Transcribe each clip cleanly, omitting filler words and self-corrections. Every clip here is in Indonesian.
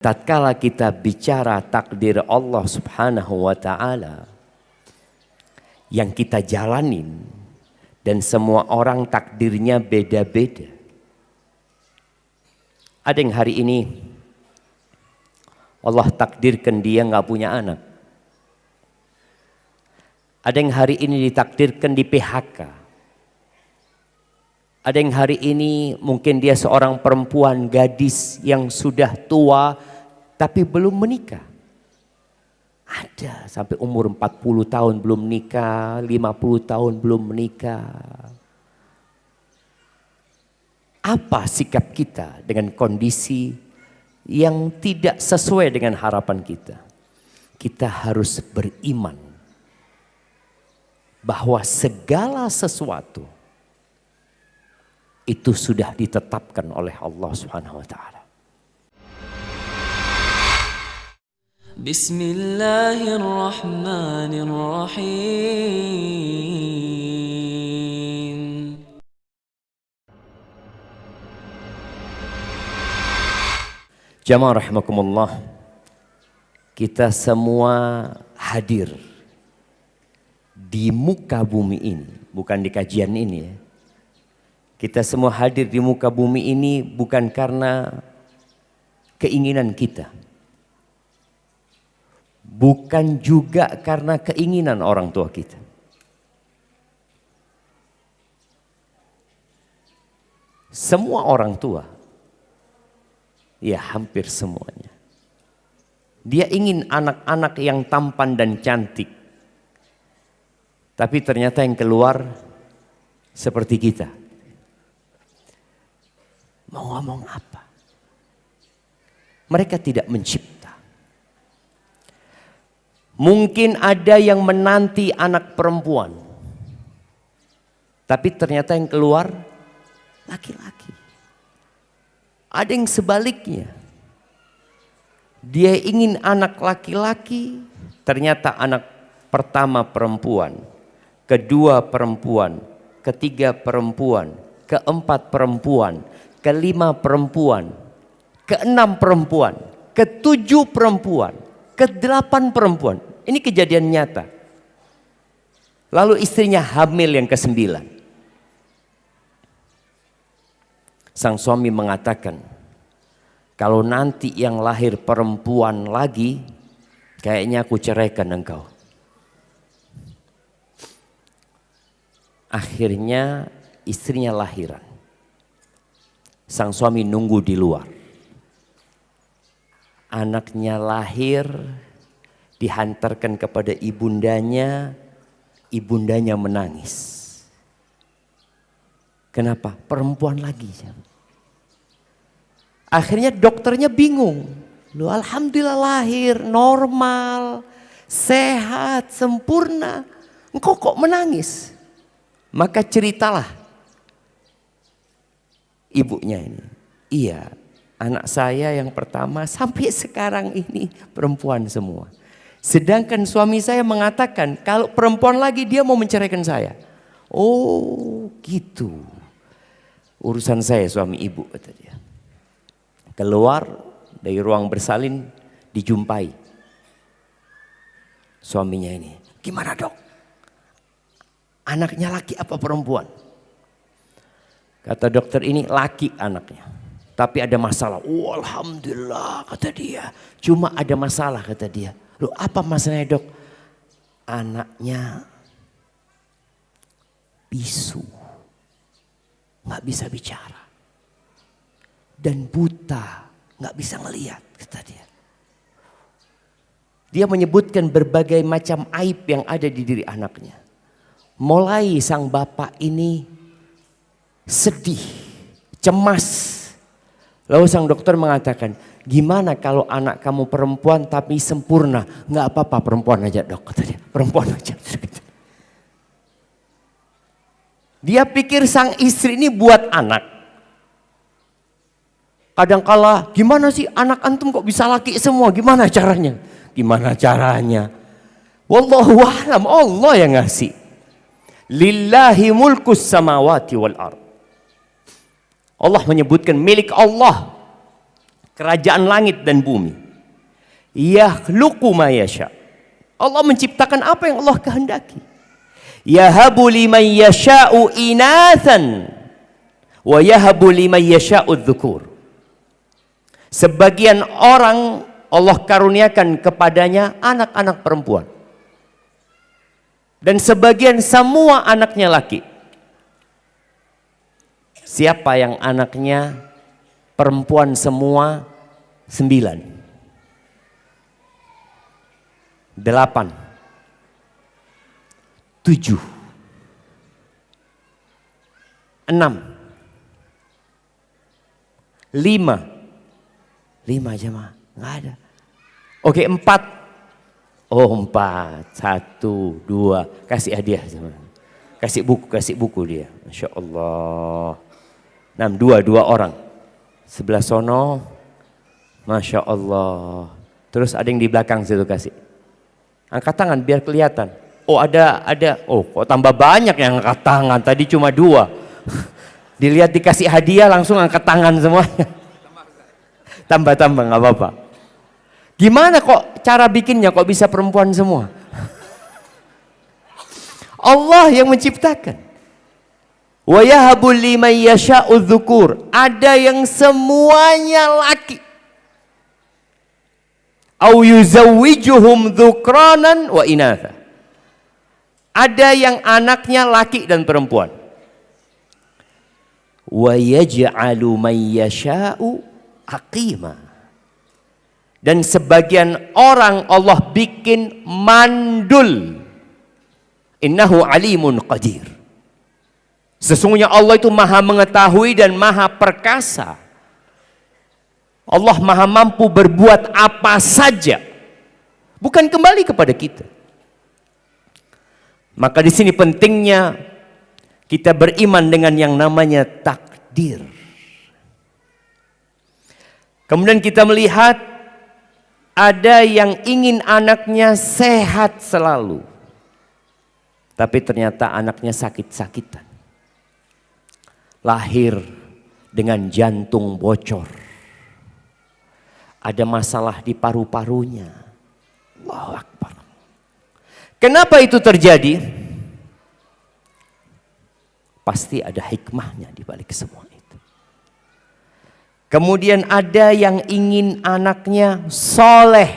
Tatkala kita bicara takdir Allah Subhanahu wa Ta'ala yang kita jalanin, dan semua orang takdirnya beda-beda. Ada yang hari ini Allah takdirkan dia nggak punya anak. Ada yang hari ini ditakdirkan di PHK. Ada yang hari ini mungkin dia seorang perempuan gadis yang sudah tua tapi belum menikah. Ada sampai umur 40 tahun belum nikah, 50 tahun belum menikah. Apa sikap kita dengan kondisi yang tidak sesuai dengan harapan kita? Kita harus beriman bahwa segala sesuatu itu sudah ditetapkan oleh Allah Subhanahu wa Ta'ala. Bismillahirrahmanirrahim. Jamaah rahimakumullah, kita semua hadir di muka bumi ini, bukan di kajian ini ya. Kita semua hadir di muka bumi ini bukan karena keinginan kita. Bukan juga karena keinginan orang tua kita. Semua orang tua, ya hampir semuanya, dia ingin anak-anak yang tampan dan cantik. Tapi ternyata yang keluar seperti kita. Mau ngomong apa? Mereka tidak mencipta. Mungkin ada yang menanti anak perempuan. Tapi ternyata yang keluar laki-laki. Ada yang sebaliknya. Dia ingin anak laki-laki, ternyata anak pertama perempuan, kedua perempuan, ketiga perempuan, keempat perempuan, kelima perempuan, keenam perempuan, ketujuh perempuan, kedelapan perempuan. Ini kejadian nyata. Lalu istrinya hamil yang ke-9. Sang suami mengatakan, kalau nanti yang lahir perempuan lagi, kayaknya aku ceraikan engkau. Akhirnya istrinya lahiran. Sang suami nunggu di luar. Anaknya lahir, dihantarkan kepada ibundanya, ibundanya menangis. Kenapa? Perempuan lagi. Akhirnya dokternya bingung. Loh, alhamdulillah lahir, normal, sehat, sempurna. Engkau kok menangis? Maka ceritalah ibunya ini. Iya, anak saya yang pertama sampai sekarang ini perempuan semua. Sedangkan suami saya mengatakan kalau perempuan lagi dia mau menceraikan saya. Oh gitu. Urusan saya suami ibu, kata dia. Keluar dari ruang bersalin, dijumpai suaminya ini. Gimana dok? Anaknya laki apa perempuan? Kata dokter ini laki anaknya. Tapi ada masalah. Oh, alhamdulillah kata dia. Cuma ada masalah kata dia. Loh apa masalahnya dok? Anaknya bisu. Nggak bisa bicara. Dan buta, nggak bisa ngelihat, kata dia. Dia menyebutkan berbagai macam aib yang ada di diri anaknya. Mulai sang bapak ini sedih, cemas. Lalu sang dokter mengatakan, gimana kalau anak kamu perempuan tapi sempurna? Nggak apa-apa, perempuan aja dok, kata dia. Perempuan aja. Dia pikir sang istri ini buat anak. Kadangkala gimana sih anak antum kok bisa laki semua? Gimana caranya? Gimana caranya? Wallahu a'lam, Allah yang ngasih. Lillahi mulkus samawati wal ard. Allah menyebutkan milik Allah kerajaan langit dan bumi. Yakhluqu ma yasha. Allah menciptakan apa yang Allah kehendaki. Yahabu liman yasha'u inathan wa yahabu liman yasha'u dzukur. Sebagian orang Allah karuniakan kepadanya anak-anak perempuan. Dan sebagian semua anaknya laki. Siapa yang anaknya perempuan semua? 9, 8, 7, 6, 5 aja mah nggak ada. Oke, 4. Oh, 4, 1, 2, kasih hadiah sama. Kasih buku dia. Masya Allah. 6, 2 orang. Sebelah sono. Masya Allah. Terus ada yang di belakang situ kasih. Angkat tangan biar kelihatan. Oh ada. Oh kok tambah banyak yang angkat tangan. Tadi cuma 2. Dilihat dikasih hadiah langsung angkat tangan semuanya. Tambah nggak apa-apa. Gimana kok cara bikinnya kok bisa perempuan semua? Allah yang menciptakan. Wa yahabu liman yasha'u dzukur. Ada yang semuanya laki. Au yuzawwijuhum dzukranan wa inatha. Ada yang anaknya laki dan perempuan. Wa yaj'alu man yasha'u aqima. Dan sebagian orang Allah bikin mandul. Innahu alimun qadir. Sesungguhnya Allah itu maha mengetahui dan maha perkasa. Allah maha mampu berbuat apa saja. Bukan kembali kepada kita. Maka di sini pentingnya kita beriman dengan yang namanya takdir. Kemudian kita melihat ada yang ingin anaknya sehat selalu. Tapi ternyata anaknya sakit-sakitan. Lahir dengan jantung bocor. Ada masalah di paru-parunya. Allahu Akbar. Kenapa itu terjadi? Pasti ada hikmahnya di balik semua itu. Kemudian ada yang ingin anaknya soleh.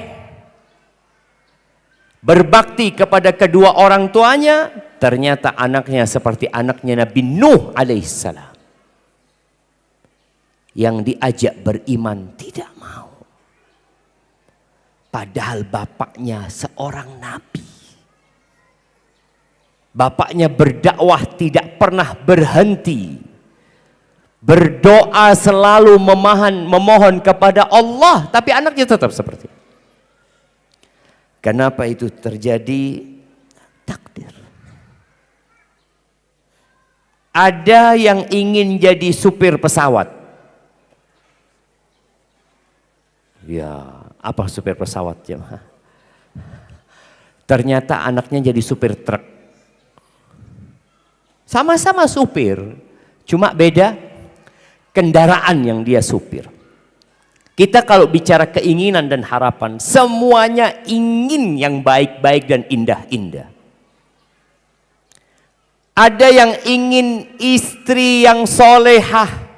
Berbakti kepada kedua orang tuanya. Ternyata anaknya seperti anaknya Nabi Nuh alaihissalam. Yang diajak beriman tidak mau. Padahal bapaknya seorang nabi. Bapaknya berdakwah tidak pernah berhenti. Berdoa selalu memohon kepada Allah. Tapi anaknya tetap seperti itu. Kenapa itu terjadi? Takdir. Ada yang ingin jadi supir pesawat. Ya, apa supir pesawat ya? Ternyata anaknya jadi supir truk. Sama-sama supir, cuma beda kendaraan yang dia supir. Kita kalau bicara keinginan dan harapan, semuanya ingin yang baik-baik dan indah-indah. Ada yang ingin istri yang solehah.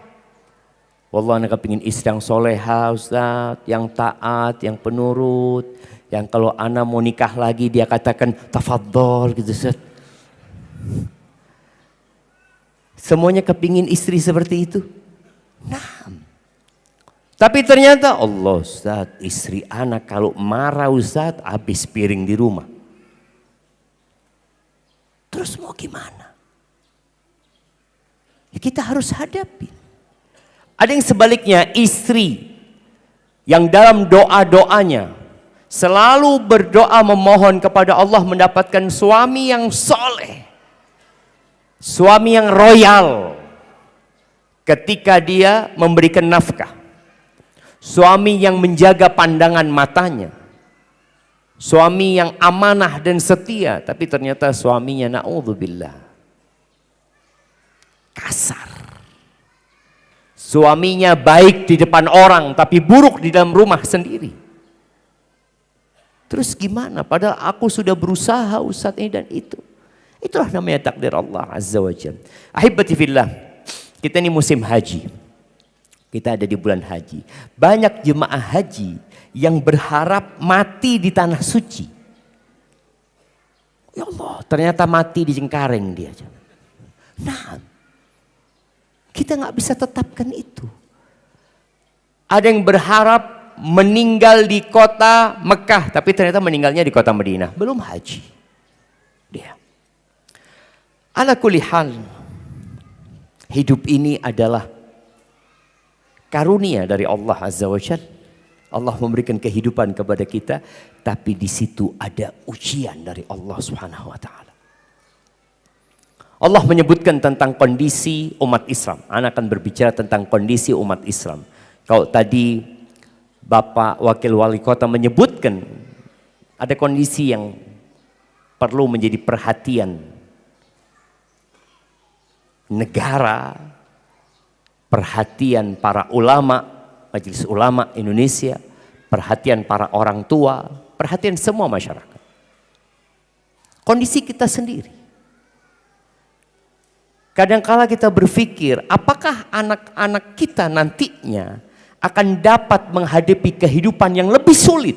Wallah anak kepingin istri yang solehah Ustaz, yang taat, yang penurut. Yang kalau anak mau nikah lagi dia katakan tafadhol gitu Ustaz. Semuanya kepingin istri seperti itu. Nah. Tapi ternyata Allah Ustaz, istri anak kalau marah Ustaz habis piring di rumah. Terus mau gimana? Ya kita harus hadapi. Ada yang sebaliknya istri yang dalam doa-doanya selalu berdoa memohon kepada Allah mendapatkan suami yang soleh. Suami yang royal ketika dia memberikan nafkah. Suami yang menjaga pandangan matanya. Suami yang amanah dan setia. Tapi ternyata suaminya na'udzubillah kasar. Suaminya baik di depan orang, tapi buruk di dalam rumah sendiri. Terus gimana? Padahal aku sudah berusaha Ustadz ini dan itu. Itulah namanya takdir Allah Azza wa Jalla. Ahibati fillah, kita ini musim haji. Kita ada di bulan haji. Banyak jemaah haji yang berharap mati di tanah suci. Ya Allah, ternyata mati di Cengkareng dia. Nah, kita nggak bisa tetapkan itu. Ada yang berharap meninggal di kota Mekah, tapi ternyata meninggalnya di kota Madinah. Belum haji. Dia. Ala kulli hal, hidup ini adalah karunia dari Allah Azza wa Jalla. Allah memberikan kehidupan kepada kita, tapi di situ ada ujian dari Allah Subhanahu wa taala. Allah menyebutkan tentang kondisi umat Islam. Anak akan berbicara tentang kondisi umat Islam. Kalau tadi Bapak Wakil Wali Kota menyebutkan ada kondisi yang perlu menjadi perhatian negara, perhatian para ulama, Majelis Ulama Indonesia, perhatian para orang tua, perhatian semua masyarakat. Kondisi kita sendiri. Kadangkala kita berpikir, apakah anak-anak kita nantinya akan dapat menghadapi kehidupan yang lebih sulit?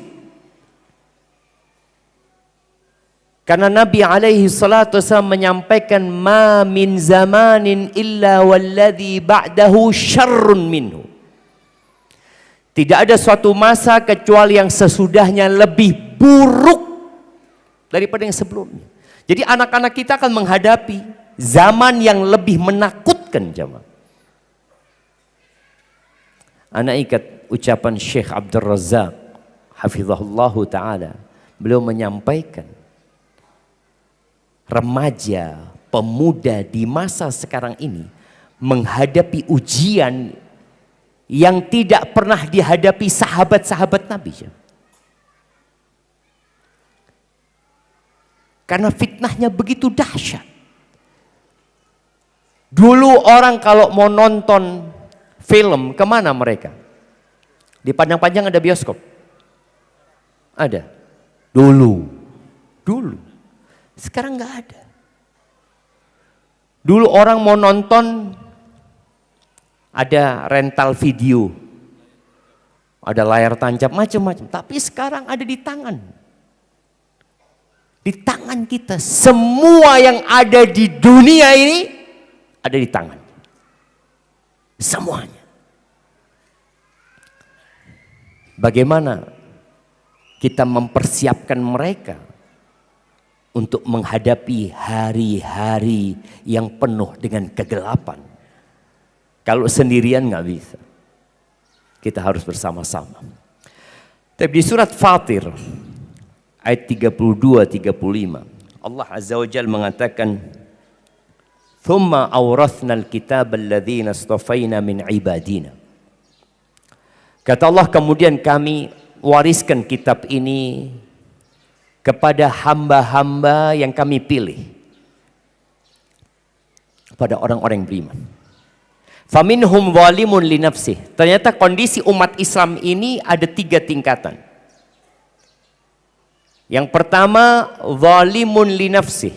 Karena Nabi alaihi salatu wasallam menyampaikan, ma min zamanin illa walladhi ba'dahu syarrun minhu. Tidak ada suatu masa kecuali yang sesudahnya lebih buruk daripada yang sebelumnya. Jadi anak-anak kita akan menghadapi zaman yang lebih menakutkan jemaah. Anak ingat ucapan Syekh Abdul Razak hafizahullah taala. Beliau menyampaikan, remaja, pemuda di masa sekarang ini menghadapi ujian yang tidak pernah dihadapi sahabat-sahabat Nabi. Karena fitnahnya begitu dahsyat. Dulu orang kalau mau nonton film, kemana mereka? Di Padang Panjang ada bioskop? Ada? Dulu. Sekarang nggak ada. Dulu orang mau nonton, ada rental video, ada layar tancap, macam-macam. Tapi sekarang ada di tangan. Di tangan kita. Semua yang ada di dunia ini ada di tangan. Semuanya. Bagaimana kita mempersiapkan mereka untuk menghadapi hari-hari yang penuh dengan kegelapan? Kalau sendirian nggak bisa. Kita harus bersama-sama. Tapi di surat Fatir ayat 32-35 Allah Azza wa Jalla mengatakan, "Tsumma awrathnal kitaba alladzina istafaina min ibadina." Kata Allah, kemudian kami wariskan kitab ini kepada hamba-hamba yang kami pilih, kepada orang-orang yang beriman. Faminhum zalimun li nafsih. Ternyata kondisi umat Islam ini ada 3 tingkatan. Yang pertama, zalimun li nafsih.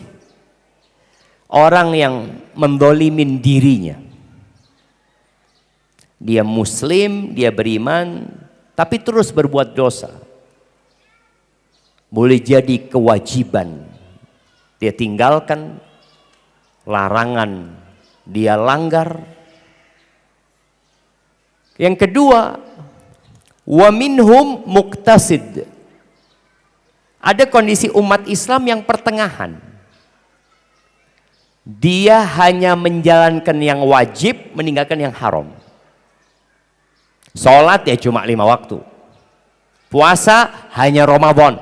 Orang yang mendolimin dirinya. Dia muslim, dia beriman, tapi terus berbuat dosa. Boleh jadi kewajiban dia tinggalkan, larangan dia langgar. Yang kedua, wa minhum muqtasid. Ada kondisi umat Islam yang pertengahan. Dia hanya menjalankan yang wajib, meninggalkan yang haram. Sholat ya cuma 5 waktu. Puasa hanya Ramadan.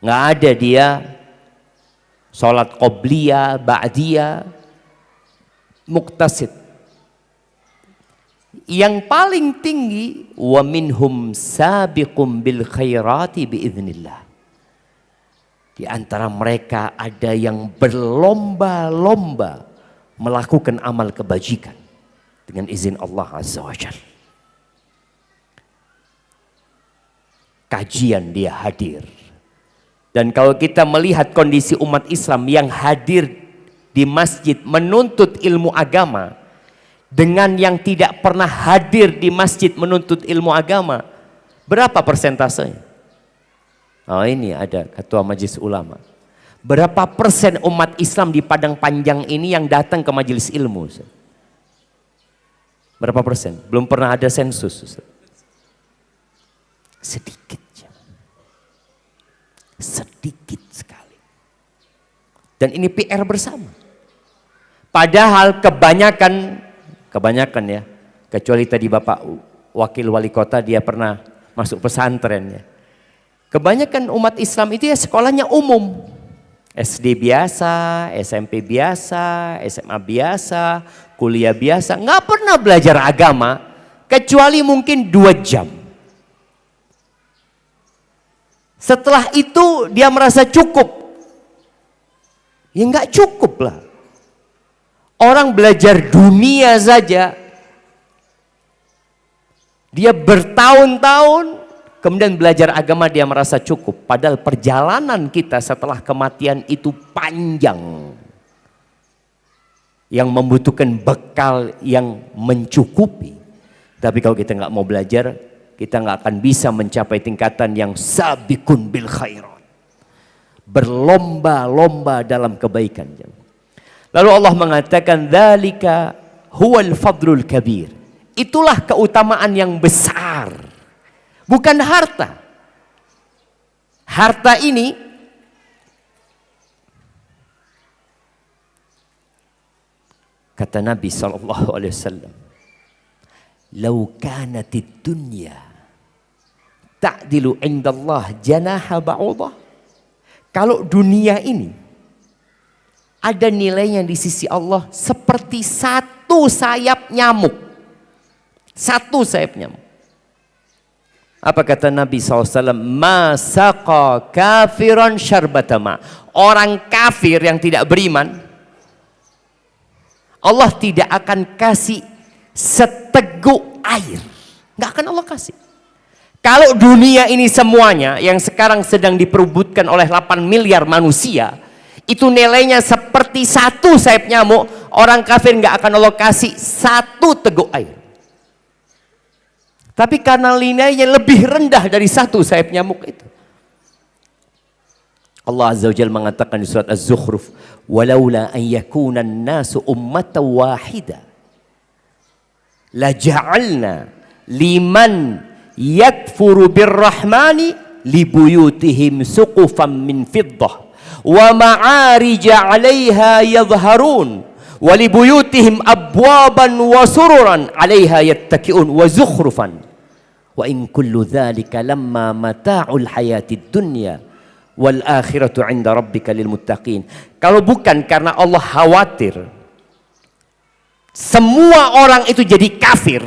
Nggak ada dia sholat qobliyah, ba'diyah, muqtasid. Yang paling tinggi, wa minhum sabiqum bil khairati biiznillah. Di antara mereka ada yang berlomba-lomba melakukan amal kebajikan. dengan izin Allah Azza wa Jalla. Kajian dia hadir. Dan kalau kita melihat kondisi umat Islam yang hadir di masjid menuntut ilmu agama dengan yang tidak pernah hadir di masjid menuntut ilmu agama, berapa persentasenya? Oh, ini ada ketua majelis ulama. Berapa persen umat Islam di Padang Panjang ini yang datang ke majelis ilmu? Ustaz? Berapa persen? Belum pernah ada sensus. Ustaz. Sedikit. Sedikit sekali. Dan ini PR bersama. Padahal kebanyakan ya, kecuali tadi Bapak Wakil Wali Kota dia pernah masuk pesantren ya. Kebanyakan umat Islam itu ya sekolahnya umum. SD biasa, SMP biasa, SMA biasa, kuliah biasa. Nggak pernah belajar agama kecuali mungkin 2 jam. Setelah itu dia merasa cukup. Ya nggak cukup lah. Orang belajar dunia saja. Dia bertahun-tahun kemudian belajar agama dia merasa cukup. Padahal perjalanan kita setelah kematian itu panjang. Yang membutuhkan bekal yang mencukupi. Tapi kalau kita nggak mau belajar, kita nggak akan bisa mencapai tingkatan yang sabiqun bil khairat. Berlomba-lomba dalam kebaikan. Lalu Allah mengatakan dzalika huwal fadlul kabir. Itulah keutamaan yang besar. Bukan harta. Harta ini kata Nabi sallallahu alaihi wasallam, "Lau kanatid dunya ta'dilu indallah janaha ba'udah." Kalau dunia ini ada nilainya di sisi Allah seperti satu sayap nyamuk. Satu sayap nyamuk. Apa kata Nabi SAW? Ma saqa kafiran syarbatama. Orang kafir yang tidak beriman, Allah tidak akan kasih seteguk air. Nggak akan Allah kasih. Kalau dunia ini semuanya yang sekarang sedang diperebutkan oleh 8 miliar manusia, itu nilainya seperti satu sayap nyamuk, orang kafir nggak akan Allah kasih satu teguk air. Tapi karena nilainya lebih rendah dari satu sayap nyamuk itu, Allah Azza wa Jalla mengatakan di surat Az-Zukhruf, walaula an yakuna an-nasu ummatan wahida la ja'alna liman yakfuru birrahmani libuyutihim suqufan min fiddah wa ma'arija 'alaiha yadhharun wa libuyutihim abwaban wa sururan 'alaiha yattaki'un wa zukhrufan wa in kullu dzalika lamma mata'ul hayatid dunya wal akhiratu 'inda rabbika lil muttaqin. Kalau bukan karena Allah khawatir semua orang itu jadi kafir,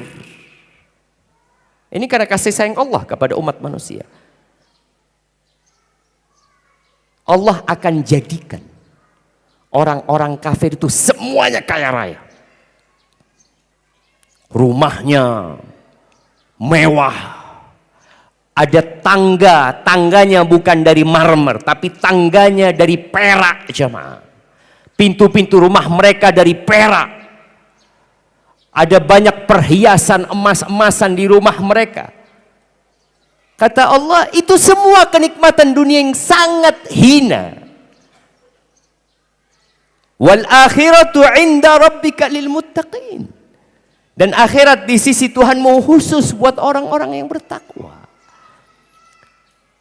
ini karena kasih sayang Allah kepada umat manusia, Allah akan jadikan orang-orang kafir itu semuanya kaya raya. Rumahnya mewah. Ada tangganya bukan dari marmer, tapi tangganya dari perak, jemaah. Pintu-pintu rumah mereka dari perak. Ada banyak perhiasan emas-emasan di rumah mereka. Kata Allah, itu semua kenikmatan dunia yang sangat hina. Wal akhiratu 'inda rabbika lil muttaqin. Dan akhirat di sisi Tuhanmu khusus buat orang-orang yang bertakwa.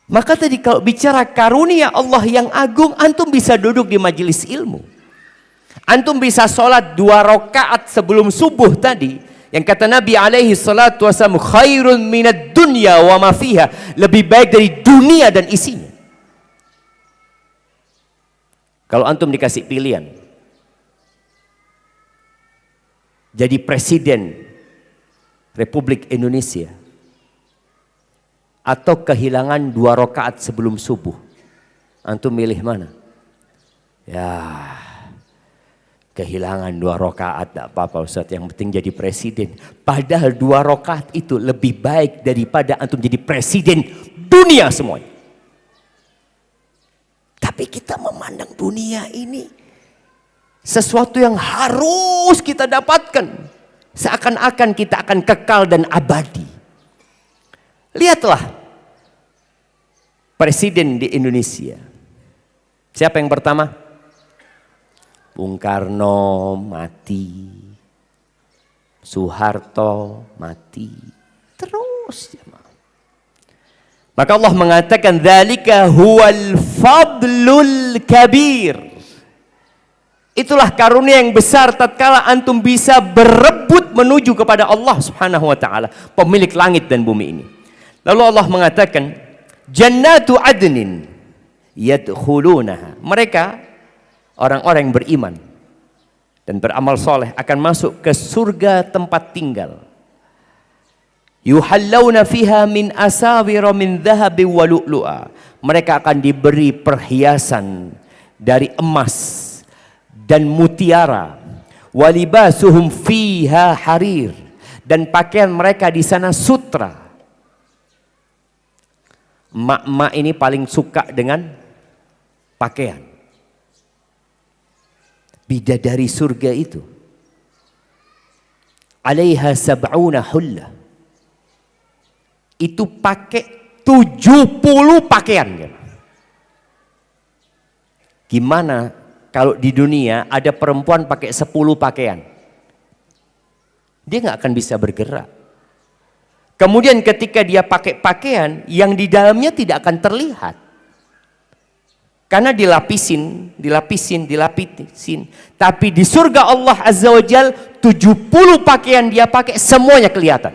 Maka tadi kalau bicara karunia Allah yang agung, antum bisa duduk di majelis ilmu. Antum bisa sholat 2 rakaat sebelum subuh tadi. Yang kata Nabi alaihi salatu wasallam, khairun minad dunya wa ma fiha. Lebih baik dari dunia dan isinya. Kalau antum dikasih pilihan, jadi presiden Republik Indonesia atau kehilangan 2 rakaat sebelum subuh, antum milih mana? Ya, Kehilangan 2 rakaat tidak apa-apa Ustaz, yang penting jadi presiden. Padahal 2 rakaat itu lebih baik daripada antum jadi presiden dunia semuanya. Tapi kita memandang dunia ini sesuatu yang harus kita dapatkan. Seakan-akan kita akan kekal dan abadi. Lihatlah presiden di Indonesia. Siapa yang pertama? Bung Karno mati, Soeharto mati, terus. Maka Allah mengatakan dzalika huwal fadlul kabir. Itulah karunia yang besar tatkala antum bisa berebut menuju kepada Allah Subhanahu wa taala, pemilik langit dan bumi ini. Lalu Allah mengatakan jannatu adnin yadkhulunaha. Mereka orang-orang yang beriman dan beramal soleh akan masuk ke surga tempat tinggal. Yuhallawna fiha min asawira min dhahabi wa lu'lu'a. Mereka akan diberi perhiasan dari emas dan mutiara. Walibasuhum fiha harir. Dan pakaian mereka di sana sutra. Emak-emak ini paling suka dengan pakaian. Bidadari surga itu alaiha sab'una hulla, itu pakai 70 pakaian. Gimana kalau di dunia ada perempuan pakai 10 pakaian? Dia nggak akan bisa bergerak. Kemudian ketika dia pakai pakaian yang di dalamnya tidak akan terlihat. Karena dilapisin. Tapi di surga Allah Azza wa Jal 70 pakaian dia pakai semuanya kelihatan.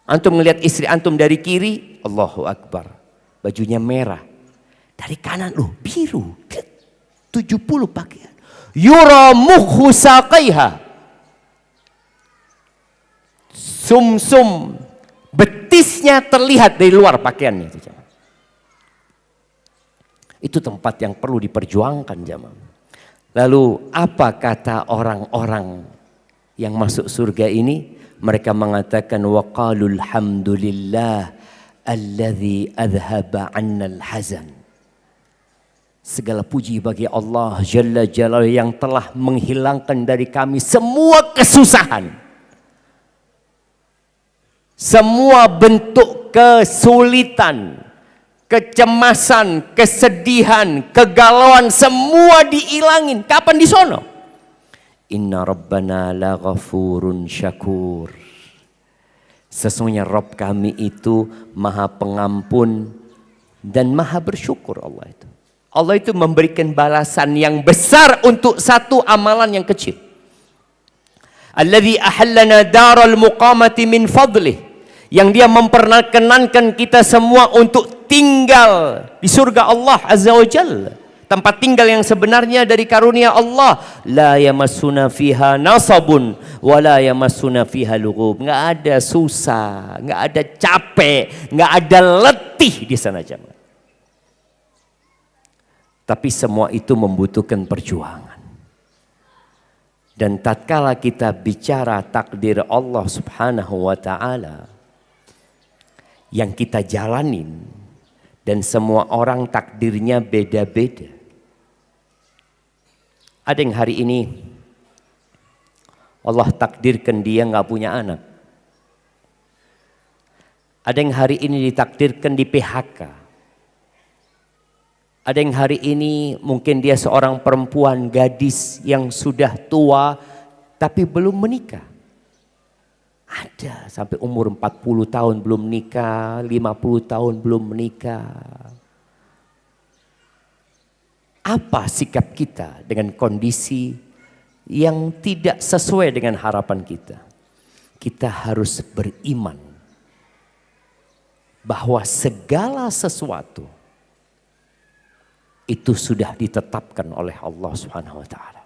Antum ngelihat istri antum dari kiri, Allahu Akbar, bajunya merah. Dari kanan biru. 70 pakaian. Yura mukhu saqaiha. Sum-sum betisnya terlihat dari luar pakaiannya itu. Itu tempat yang perlu diperjuangkan jamaah. Lalu apa kata orang-orang yang masuk surga ini? Mereka mengatakan waqalul hamdulillah alladzi adhaba 'annal hazan. Segala puji bagi Allah Jalla Jalaluhu yang telah menghilangkan dari kami semua kesusahan. Semua bentuk kesulitan, kecemasan, kesedihan, kegalauan, semua diilangin. Kapan di sono? Inna rabbana la ghafurun syakur. Sesungguhnya Rabb kami itu maha pengampun dan maha bersyukur. Allah itu memberikan balasan yang besar untuk satu amalan yang kecil. Alladzi ahallana daral muqamati min fadlih. Yang dia memperkenankan kita semua untuk tinggal di surga Allah Azza wa Jalla, tempat tinggal yang sebenarnya dari karunia Allah. La yamassuna fiha nasabun wa la yamassuna fiha lughub. Enggak ada susah, enggak ada capek, enggak ada letih di sana jemaah. Tapi semua itu membutuhkan perjuangan. Dan tatkala kita bicara takdir Allah Subhanahu wa taala yang kita jalanin, dan semua orang takdirnya beda-beda. Ada yang hari ini Allah takdirkan dia nggak punya anak. Ada yang hari ini ditakdirkan di PHK. Ada yang hari ini mungkin dia seorang perempuan gadis yang sudah tua tapi belum menikah. Ada sampai umur 40 tahun belum nikah, 50 tahun belum menikah. Apa sikap kita dengan kondisi yang tidak sesuai dengan harapan kita? Kita harus beriman bahwa segala sesuatu itu sudah ditetapkan oleh Allah Subhanahu wa taala.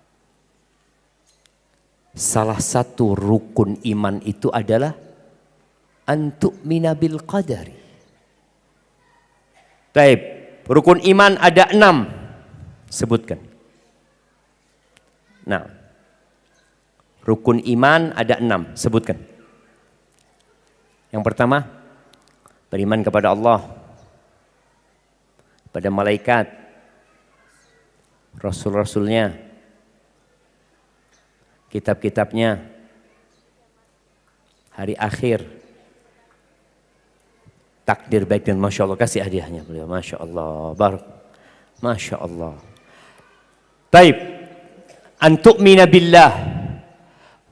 Salah satu rukun iman itu adalah antu'mina bil qadari. Baik, rukun iman ada 6. Sebutkan. Nah, rukun iman ada 6, sebutkan. Yang pertama, beriman kepada Allah, pada malaikat, rasul-rasulnya, kitab-kitabnya, hari akhir, takdir baik, dan Masya Allah, kasih hadiahnya beliau, Masya Allah, Masya Allah. Taib, antu'mina billah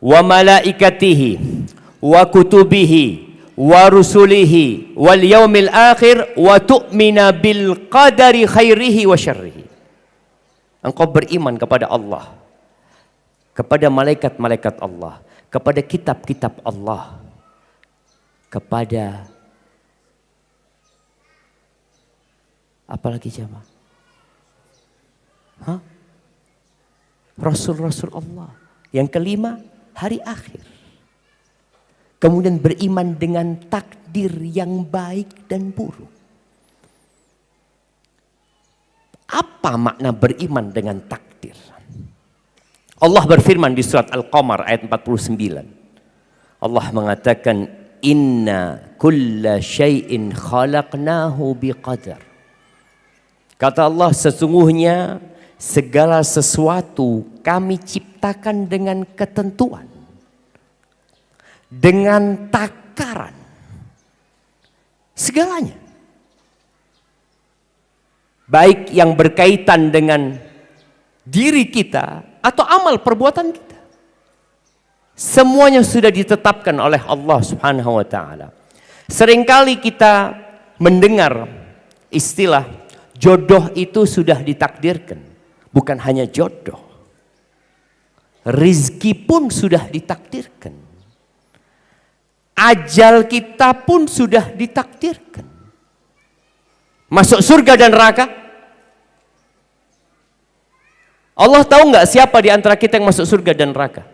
wa malaikatihi wa kutubihi wa rusulihi wal yaumil akhir wa tu'mina bil qadari khairihi wa syarrihi. Engkau beriman kepada Allah, kepada malaikat-malaikat Allah, kepada kitab-kitab Allah, kepada apalagi jemaah? Rasul-rasul Allah. Yang kelima, hari akhir. Kemudian beriman dengan takdir yang baik dan buruk. Apa makna beriman dengan takdir? Allah berfirman di surat Al-Qamar ayat 49. Allah mengatakan, inna kulla syai'in khalaqnahu biqadar. Kata Allah, sesungguhnya segala sesuatu kami ciptakan dengan ketentuan, dengan takaran, segalanya. Baik yang berkaitan dengan diri kita atau amal perbuatan kita. Semuanya sudah ditetapkan oleh Allah Subhanahu wa taala. Seringkali kita mendengar istilah jodoh itu sudah ditakdirkan. Bukan hanya jodoh, rizki pun sudah ditakdirkan. Ajal kita pun sudah ditakdirkan. Masuk surga dan neraka. Allah tahu nggak siapa di antara kita yang masuk surga dan neraka?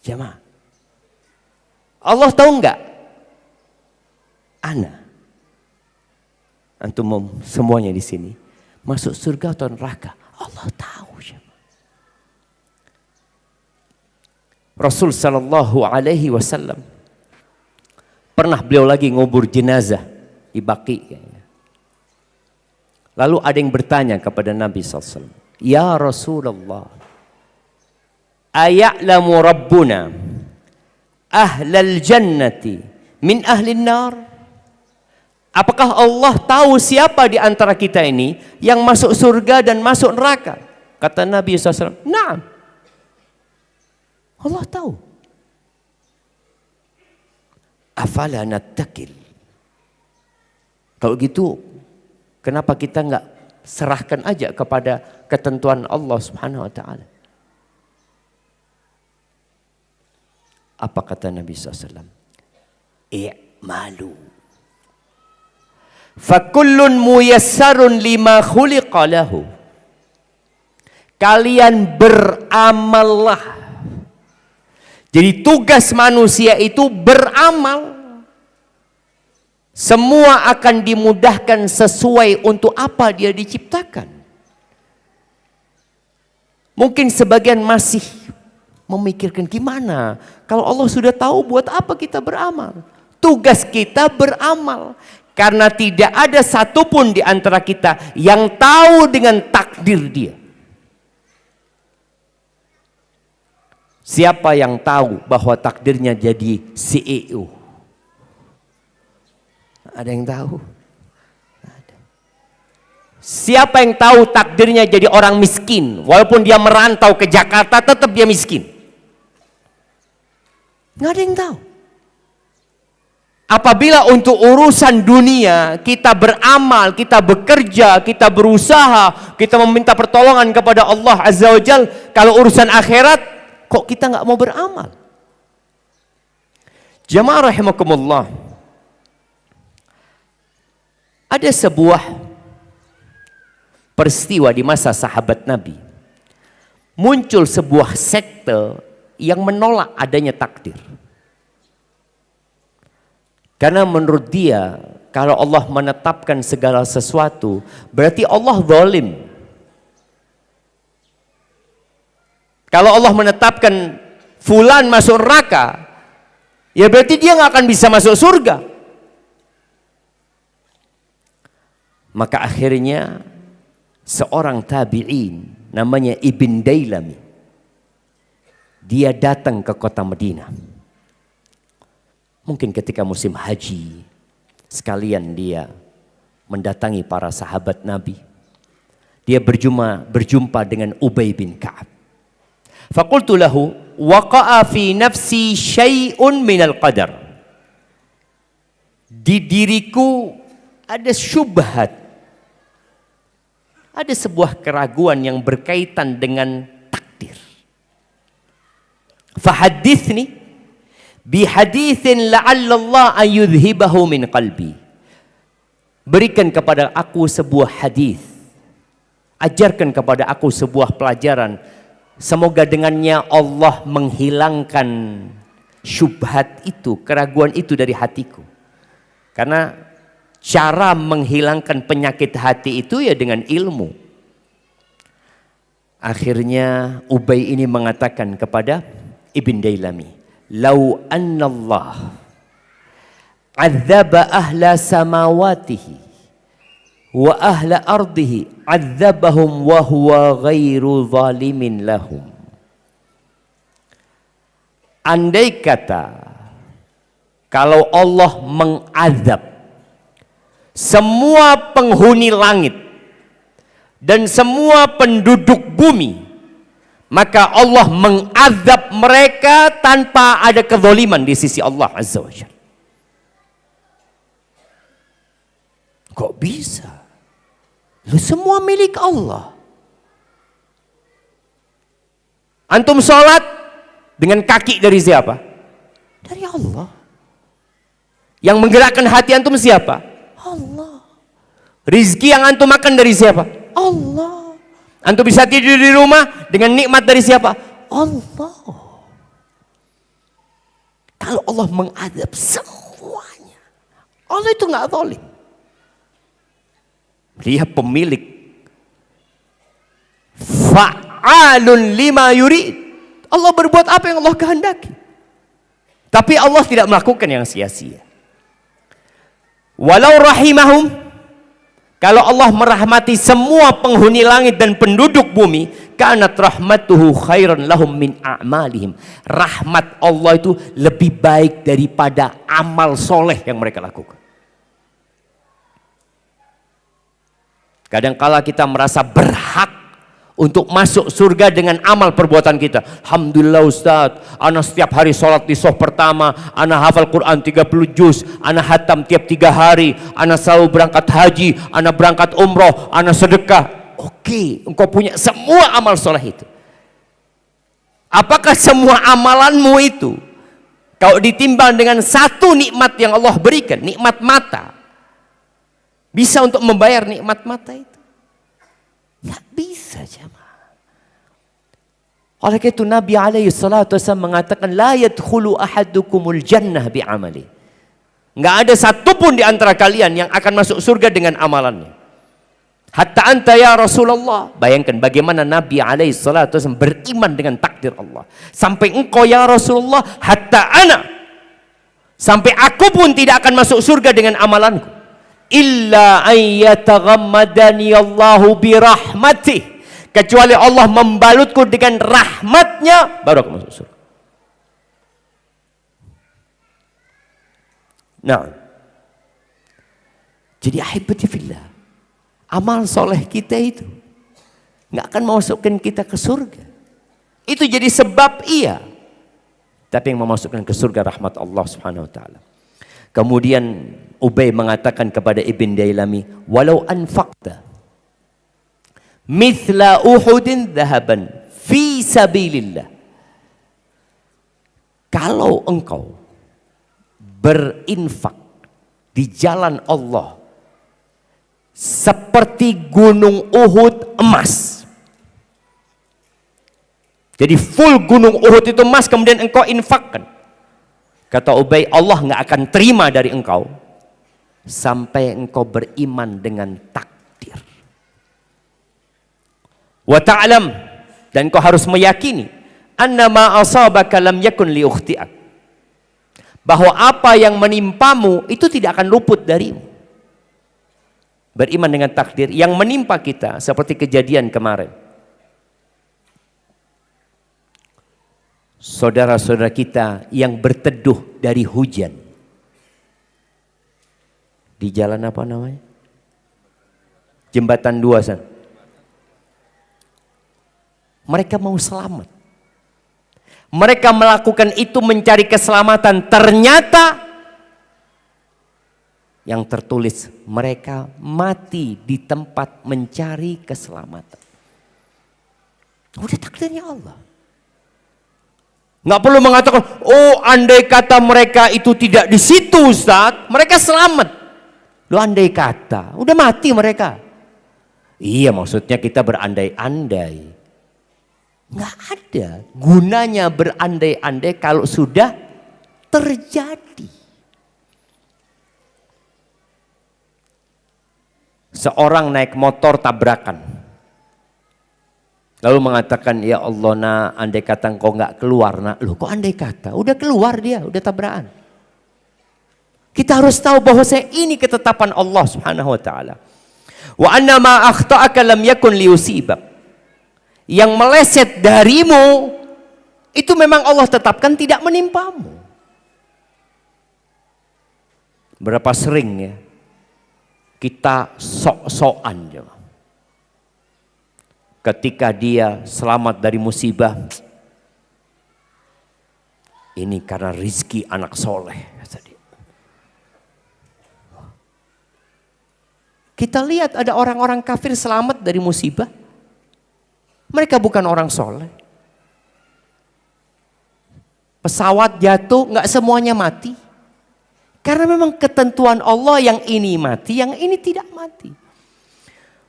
Jemaah, Allah tahu nggak? Ana, antum semuanya di sini masuk surga atau neraka? Allah tahu. Rasul sallallahu alaihi wasallam pernah beliau lagi ngubur jenazah di Baqi. Lalu ada yang bertanya kepada Nabi SAW, ya Rasulullah, aya'lamu Rabbuna ahlal jannati min ahlin nar? Apakah Allah tahu siapa di antara kita ini yang masuk surga dan masuk neraka? Kata Nabi SAW, na'am, Allah tahu. Afala nattakil. Kalau gitu, kenapa kita nggak serahkan aja kepada ketentuan Allah Subhanahu wa taala? Apa kata Nabi SAW? I'malu. Fakullun muyassarun lima khuliqa lahu. Kalian beramallah. Jadi tugas manusia itu beramal. Semua akan dimudahkan sesuai untuk apa dia diciptakan. Mungkin sebagian masih memikirkan gimana kalau Allah sudah tahu, buat apa kita beramal? Tugas kita beramal. Karena tidak ada satupun di antara kita yang tahu dengan takdir dia. Siapa yang tahu bahwa takdirnya jadi CEO? Ada yang tahu? Ada. Siapa yang tahu takdirnya jadi orang miskin? Walaupun dia merantau ke Jakarta, tetap dia miskin. Nggak ada yang tahu. Apabila untuk urusan dunia kita beramal, kita bekerja, kita berusaha, kita meminta pertolongan kepada Allah Azza wa Jal, kalau urusan akhirat kok kita nggak mau beramal? Jamaah rahimakumullah, ada sebuah peristiwa di masa sahabat Nabi. Muncul sebuah sekte yang menolak adanya takdir. Karena menurut dia, kalau Allah menetapkan segala sesuatu, berarti Allah zalim. Kalau Allah menetapkan fulan masuk neraka, ya berarti dia nggak akan bisa masuk surga. Maka akhirnya seorang tabi'in namanya Ibn Dailami, dia datang ke kota Madinah. Mungkin ketika musim haji, sekalian dia mendatangi para sahabat Nabi. Dia berjumpa dengan Ubay bin Ka'ab. Faqultu lahu waqa'a fi nafsi syai'un minal qadar. Di diriku ada syubhat, ada sebuah keraguan yang berkaitan dengan takdir. Fahadithni bihadithin la'alla Allah an yudhibahu min qalbi. Berikan kepada aku sebuah hadis. Ajarkan kepada aku sebuah pelajaran. Semoga dengannya Allah menghilangkan syubhat itu, keraguan itu dari hatiku. Karena cara menghilangkan penyakit hati itu ya dengan ilmu. Akhirnya Ubay ini mengatakan kepada Ibn Dailami, "Lau anna Allah adzaba ahla samawatihi wa ahla ardihi adzabahum wa huwa ghairu zalimin lahum." Andai kata kalau Allah mengazab semua penghuni langit dan semua penduduk bumi, maka Allah mengazab mereka tanpa ada kezaliman di sisi Allah Azza wa Jalla. Kok bisa? Lu semua milik Allah. Antum sholat dengan kaki dari siapa? Dari Allah. Yang menggerakkan hati antum siapa? Allah. Rizki yang antum makan dari siapa? Allah. Antum bisa tidur di rumah dengan nikmat dari siapa? Allah. Kalau Allah mengadab semuanya, Allah itu nggak zalim. Dia pemilik fa'alun lima yurid. Allah berbuat apa yang Allah kehendaki. Tapi Allah tidak melakukan yang sia-sia. Walau rahimahum, kalau Allah merahmati semua penghuni langit dan penduduk bumi, kanat rahmatuhu khairan lahum min a'malihim. Rahmat Allah itu lebih baik daripada amal soleh yang mereka lakukan. Kadangkala kita merasa berhak untuk masuk surga dengan amal perbuatan kita. Alhamdulillah Ustaz, ana setiap hari sholat di sof pertama, ana hafal Quran 30 juz, ana hatam tiap 3 hari, ana selalu berangkat haji, ana berangkat umroh, ana sedekah. Oke, engkau punya semua amal soleh itu. Apakah semua amalanmu itu kalau ditimbang dengan satu nikmat yang Allah berikan, nikmat mata, bisa untuk membayar nikmat mata itu? Nggak bisa jemaah. Oleh itu Nabi alaihi salatu wasallam mengatakan la yadkhulu ahadukumul jannah bi'amali. Nggak ada satupun di antara kalian yang akan masuk surga dengan amalannya. Hatta anta ya Rasulullah. Bayangkan bagaimana Nabi alaihi salatu wasallam beriman dengan takdir Allah. Sampai engkau ya Rasulullah, hatta ana. Sampai aku pun tidak akan masuk surga dengan amalanku. Illa ayyataghammadani Allahu birahmatih, kecuali Allah membalutku dengan rahmatnya, baru aku masuk surga. Nah, jadi ahibati fillah, amal soleh kita itu nggak akan memasukkan kita ke surga. Itu jadi sebab iya, tapi yang memasukkan ke surga rahmat Allah Subhanahu wa taala. Kemudian Ubay mengatakan kepada Ibn Dailami, walau anfaqta mithla Uhudin dhahaban fi sabilillah. Kalau engkau berinfak di jalan Allah seperti gunung Uhud emas. Jadi full gunung Uhud itu emas, kemudian engkau infakkan. Kata Ubay, Allah nggak akan terima dari engkau sampai engkau beriman dengan takdir. Wa ta'lam, dan engkau harus meyakini anna ma asabaka lam yakun liukhti'ak. Bahwa apa yang menimpamu itu tidak akan luput darimu. Beriman dengan takdir yang menimpa kita seperti kejadian kemarin. Saudara-saudara kita yang berteduh dari hujan. Di jalan apa namanya? Jembatan 2 sana. Mereka mau selamat. Mereka melakukan itu mencari keselamatan. Ternyata yang tertulis mereka mati di tempat mencari keselamatan. Udah takdirnya Allah. Nggak perlu mengatakan, oh andai kata mereka itu tidak di situ Ustaz, mereka selamat. Lo andai kata, udah mati mereka. Iya, maksudnya kita berandai-andai. Nggak ada gunanya berandai-andai kalau sudah terjadi. Seorang naik motor tabrakan. Lalu mengatakan, ya Allah nak, andai kata engkau nggak keluar nak. Loh kok andai kata? Udah keluar dia, udah tabrakan. Kita harus tahu bahwa ini ketetapan Allah Subhanahu wa taala. Wa anna ma akhta'aka lam yakun liyusibak. Yang meleset darimu itu memang Allah tetapkan tidak menimpamu. Berapa sering ya kita sok-sokan ketika dia selamat dari musibah, ini karena rizki anak soleh. Kita lihat ada orang-orang kafir selamat dari musibah. Mereka bukan orang soleh. Pesawat jatuh, nggak semuanya mati. Karena memang ketentuan Allah, yang ini mati, yang ini tidak mati.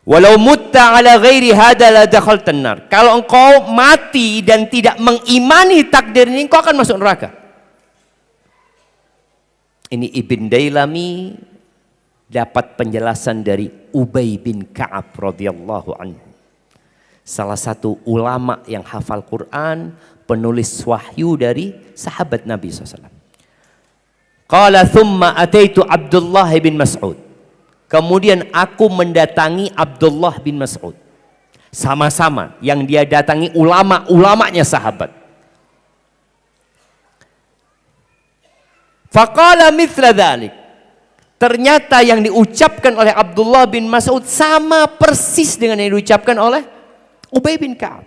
Walau mutta ala ghairi hada la dakhaltan nar. Kalau engkau mati dan tidak mengimani takdir ini, engkau akan masuk neraka. Ini Ibn Dailami dapat penjelasan dari Ubay bin Ka'ab radhiyallahu anhu. Salah satu ulama yang hafal Quran, penulis wahyu dari sahabat Nabi SAW. Qala thumma ataitu Abdullah bin Mas'ud. Kemudian aku mendatangi Abdullah bin Mas'ud. Sama-sama yang dia datangi ulama-ulamanya sahabat. Faqala mithla dhalik. Ternyata yang diucapkan oleh Abdullah bin Mas'ud sama persis dengan yang diucapkan oleh Ubay bin Ka'ab.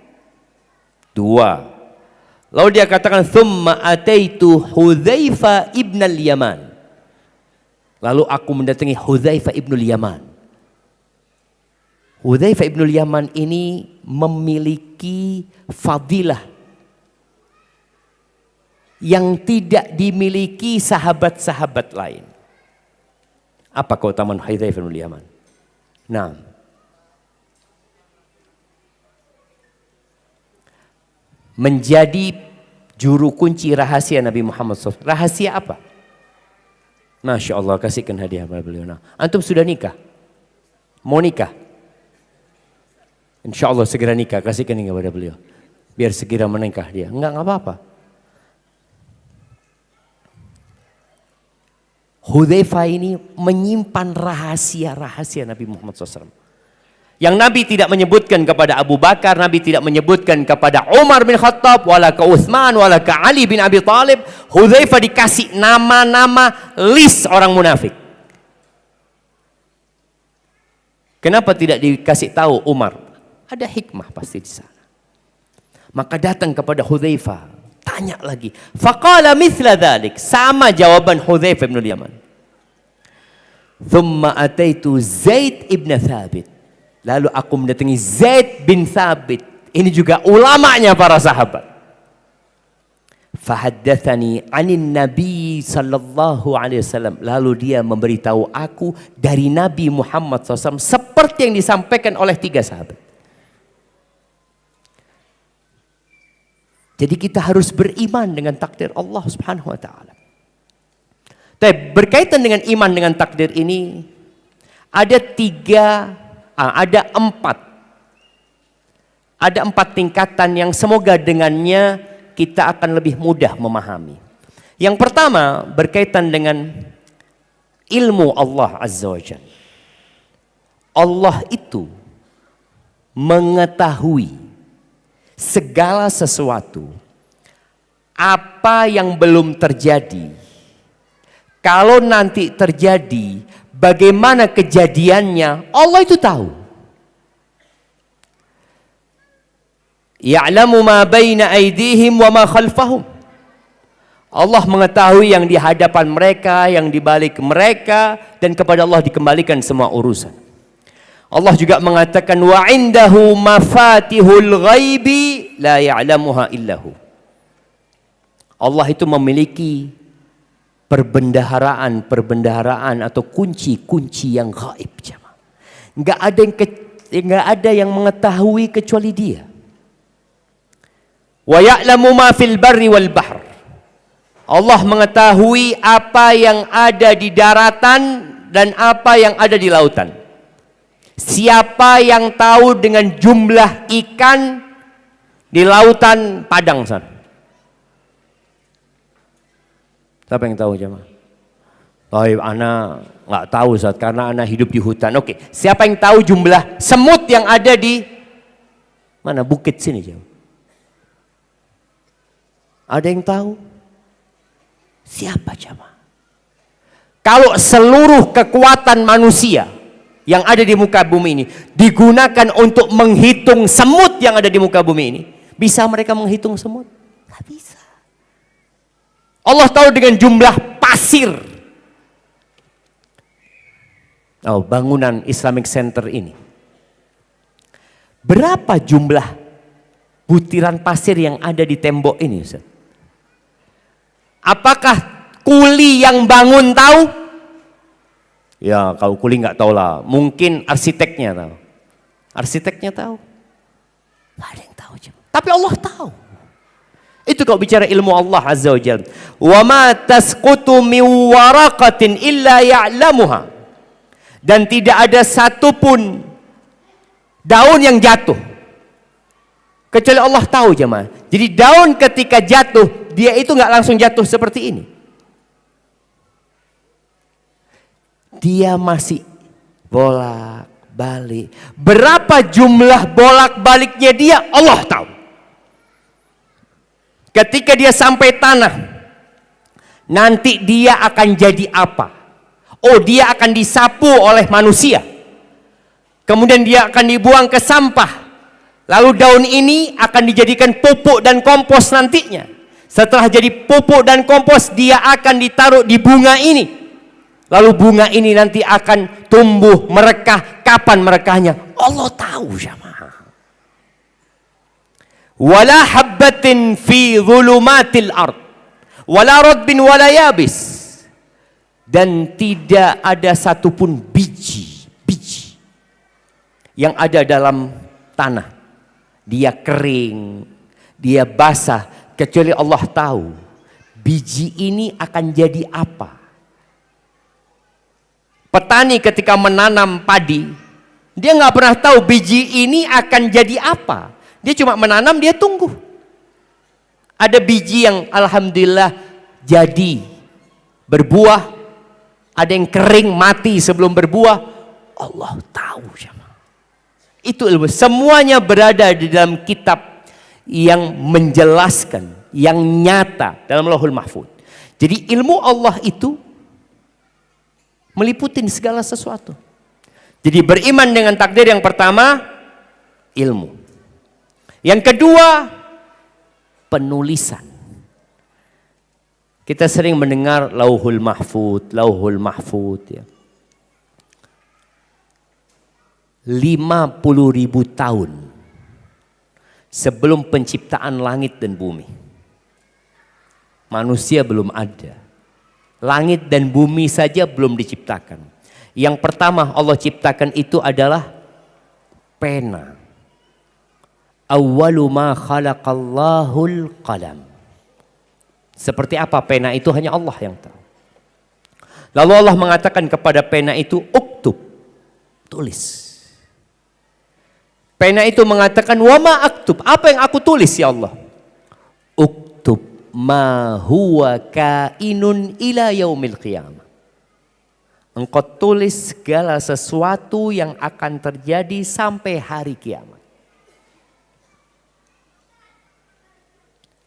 2. Lalu dia katakan, thumma ataitu Hudzaifah ibn al-Yaman. Lalu aku mendatangi Hudzaifah ibn al-Yaman. Hudzaifah ibn al-Yaman ini memiliki fadilah yang tidak dimiliki sahabat-sahabat lain. Apa keutamaan Hudzaifah ibn al-Yaman? Nah, menjadi juru kunci rahasia Nabi Muhammad SAW. Rahasia apa? Masya Allah, kasihkan hadiah kepada beliau. Nah, antum sudah nikah? Mau nikah? Insya Allah segera nikah, kasihkan kepada beliau. Biar segera menikah dia. Enggak apa-apa. Hudzaifah ini menyimpan rahasia-rahasia Nabi Muhammad SAW. Yang Nabi tidak menyebutkan kepada Abu Bakar, Nabi tidak menyebutkan kepada Umar bin Khattab, wala ke Utsman, wala ke Ali bin Abi Thalib. Hudzaifah dikasih nama-nama list orang munafik. Kenapa tidak dikasih tahu Umar? Ada hikmah pasti di sana. Maka datang kepada Hudzaifah, tanya lagi. Faqala mithla dzalik, sama jawaban Hudzaifah bin Yaman. Thumma ataitu Zaid ibn Thabit. Lalu aku mendatangi Zaid bin Thabit. Ini juga ulamanya para sahabat. Fahaddatsani 'anin Nabi sallallahu alaihi wasallam. Lalu dia memberitahu aku dari Nabi Muhammad SAW seperti yang disampaikan oleh 3 sahabat. Jadi kita harus beriman dengan takdir Allah Subhanahu wa taala. Tapi berkaitan dengan iman dengan takdir ini ada 4 tingkatan yang semoga dengannya kita akan lebih mudah memahami. Yang pertama berkaitan dengan ilmu Allah Azza wa Jalla. Allah itu mengetahui segala sesuatu. Apa yang belum terjadi, kalau nanti terjadi, bagaimana kejadiannya, Allah itu tahu. Ya'lamu ma baina aydihim wa ma khalfahum. Allah mengetahui yang di hadapan mereka, yang di balik mereka, dan kepada Allah dikembalikan semua urusan. Allah juga mengatakan wa indahu mafatihul ghaibi la ya'lamuha illahu. Allah itu memiliki perbendaharaan atau kunci-kunci yang gaib. Nggak ada yang mengetahui kecuali Dia. Wa ya'lamu ma fil barri wal bahr. Allah mengetahui apa yang ada di daratan dan apa yang ada di lautan. Siapa yang tahu dengan jumlah ikan di lautan Padang sana? Siapa yang tahu jemaah? Baik, ana nggak tahu Ustaz karena ana hidup di hutan. Oke, siapa yang tahu jumlah semut yang ada di mana bukit sini jemaah? Ada yang tahu? Siapa jemaah? Kalau seluruh kekuatan manusia yang ada di muka bumi ini digunakan untuk menghitung semut yang ada di muka bumi ini, bisa mereka menghitung semut? Nggak bisa. Allah tahu dengan jumlah pasir. Oh, bangunan Islamic Center ini. Berapa jumlah butiran pasir yang ada di tembok ini, Ustaz? Apakah kuli yang bangun tahu? Ya, kalau kuli nggak tahu lah. Mungkin arsiteknya tahu. Arsiteknya tahu. Nggak ada yang tahu. Tapi Allah tahu. Itu kalau bicara ilmu Allah Azza wa Jalla. Wa ma tasqutu min waraqatin illa ya'lamuha. Dan tidak ada satupun daun yang jatuh kecuali Allah tahu jemaah. Jadi daun ketika jatuh, dia itu nggak langsung jatuh seperti ini. Dia masih bolak-balik. Berapa jumlah bolak-baliknya dia, Allah tahu. Ketika dia sampai tanah, nanti dia akan jadi apa? Oh, dia akan disapu oleh manusia. Kemudian dia akan dibuang ke sampah. Lalu daun ini akan dijadikan pupuk dan kompos nantinya. Setelah jadi pupuk dan kompos, dia akan ditaruh di bunga ini. Lalu bunga ini nanti akan tumbuh, merekah. Kapan merekahnya? Allah tahu jemaah. Wala habbatin fi dhulumatil ard wala radbin wala yabis. Dan tidak ada satupun biji yang ada dalam tanah. Dia kering, dia basah, kecuali Allah tahu biji ini akan jadi apa. Petani ketika menanam padi, dia nggak pernah tahu biji ini akan jadi apa. Dia cuma menanam, dia tunggu. Ada biji yang alhamdulillah jadi berbuah, ada yang kering mati sebelum berbuah. Allah tahu jemaah. Itu ilmu. Semuanya berada di dalam kitab yang menjelaskan, yang nyata dalam Lauhul Mahfuz. Jadi ilmu Allah itu meliputi segala sesuatu. Jadi beriman dengan takdir yang pertama, ilmu. Yang kedua, penulisan. Kita sering mendengar Lauhul Mahfuz, Lauhul Mahfuz ya. 50.000 tahun sebelum penciptaan langit dan bumi. Manusia belum ada. Langit dan bumi saja belum diciptakan. Yang pertama Allah ciptakan itu adalah pena. Awwalu ma khalaqallahul qalam. Seperti apa pena itu hanya Allah yang tahu. Lalu Allah mengatakan kepada pena itu, uktub, tulis. Pena itu mengatakan, wa ma aktub, apa yang aku tulis ya Allah? Uktub ma huwa kainun ila yaumil qiyamah. Engkau tulis segala sesuatu yang akan terjadi sampai hari kiamat.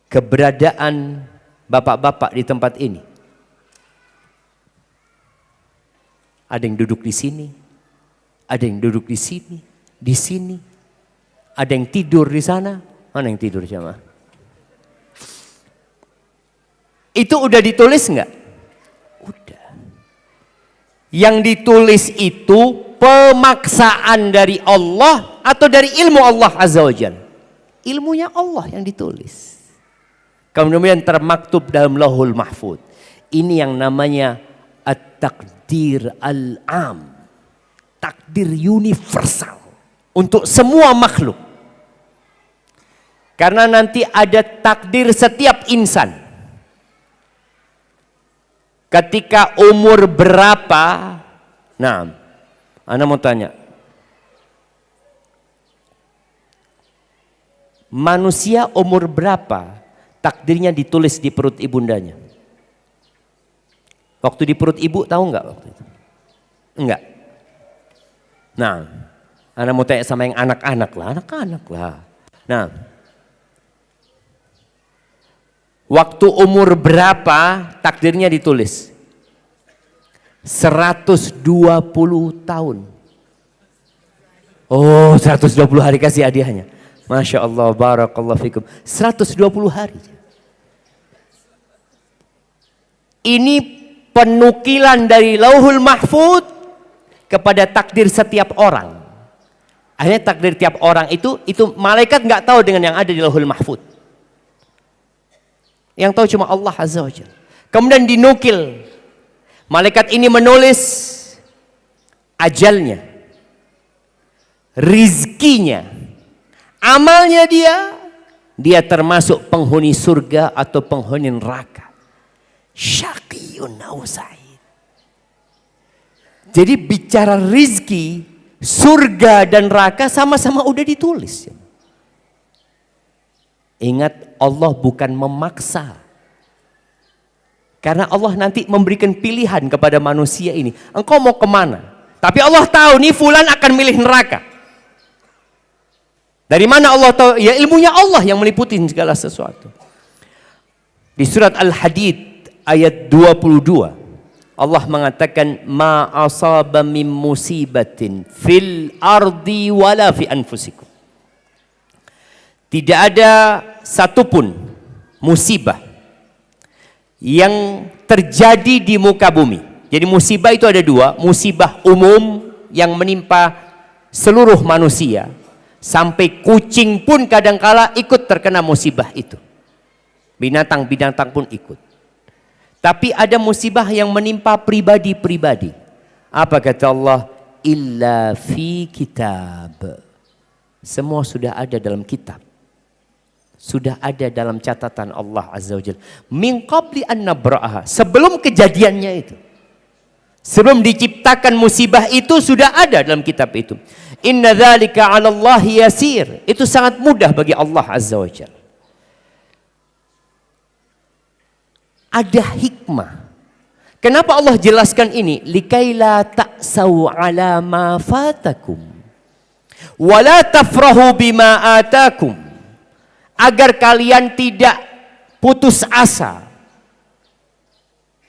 Keberadaan bapak-bapak di tempat ini. Ada yang duduk di sini, ada yang duduk di sini, ada yang tidur di sana. Mana yang tidur jemaah? Itu udah ditulis enggak? Udah. Yang ditulis itu pemaksaan dari Allah atau dari ilmu Allah Azza wa Jalla? Ilmunya Allah yang ditulis. Kemudian termaktub dalam Lauhul Mahfuz. Ini yang namanya at-takdir al-am. Takdir universal untuk semua makhluk. Karena nanti ada takdir setiap insan. Ketika umur berapa? Nah, Anda mau tanya. Manusia umur berapa? Takdirnya ditulis di perut ibundanya. Waktu di perut ibu tahu nggak waktu itu? Enggak. Nah, Anda mau tanya sama yang anak-anak lah. Nah, waktu umur berapa takdirnya ditulis? 120 tahun. Oh, 120 hari kasih hadiahnya. Masya Allah, barakallahu fikum. 120 hari. Ini penukilan dari Lauhul Mahfuz kepada takdir setiap orang. Akhirnya takdir tiap orang itu malaikat nggak tahu dengan yang ada di Lauhul Mahfuz. Yang tahu cuma Allah Azza wa Jalla. Kemudian dinukil. Malaikat ini menulis ajalnya, rizkinya, amalnya dia termasuk penghuni surga atau penghuni neraka. Syaqiyun aw sa'id. Jadi bicara rizki, surga dan neraka sama-sama udah ditulis. Ingat, Allah bukan memaksa. Karena Allah nanti memberikan pilihan kepada manusia ini. Engkau mau kemana? Tapi Allah tahu nih fulan akan milih neraka. Dari mana Allah tahu? Ya ilmunya Allah yang meliputi segala sesuatu. Di surat Al-Hadid ayat 22. Allah mengatakan ma asaba min musibatin fil ardi wala fi anfusikum. Tidak ada satupun musibah yang terjadi di muka bumi. Jadi musibah itu ada dua, musibah umum yang menimpa seluruh manusia, sampai kucing pun kadangkala ikut terkena musibah itu. Binatang-binatang pun ikut. Tapi ada musibah yang menimpa pribadi-pribadi. Apa kata Allah? Illa fi kitab. Semua sudah ada dalam kitab. Sudah ada dalam catatan Allah Azza wa Jalla. Min qabli an nabra'aha. Sebelum kejadiannya itu. Sebelum diciptakan musibah itu sudah ada dalam kitab itu. Inna dzalika 'ala Allah yasir. Itu sangat mudah bagi Allah Azza wa Jalla. Ada hikmah. Kenapa Allah jelaskan ini? Likaila ta'sau 'ala ma fatakum wa la tafrahu bima atakum. Agar kalian tidak putus asa